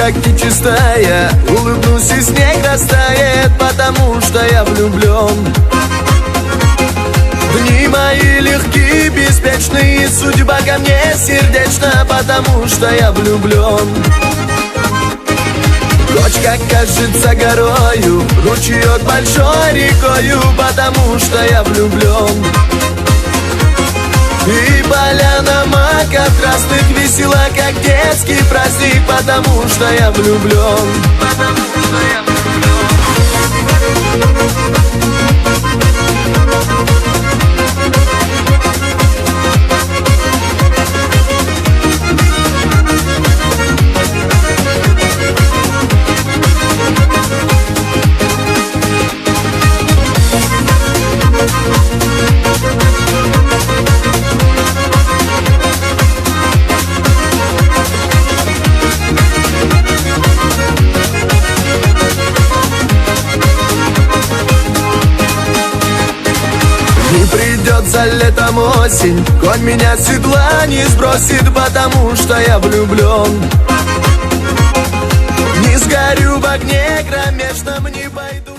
как нечистая, улыбнусь и снег растает, потому что я влюблен. Дни мои легкие, беспечные, судьба ко мне сердечна, потому что я влюблен. Ночь, как кажется, горою, ручеек большой рекою, потому что я влюблен. И поляна маков красных весела, как детский праздник, потому что я влюблен. Потому что я влюблен. Не придется летом осень, конь меня с седла не сбросит, потому что я влюблен. Не сгорю в огне кромешном, не пойду.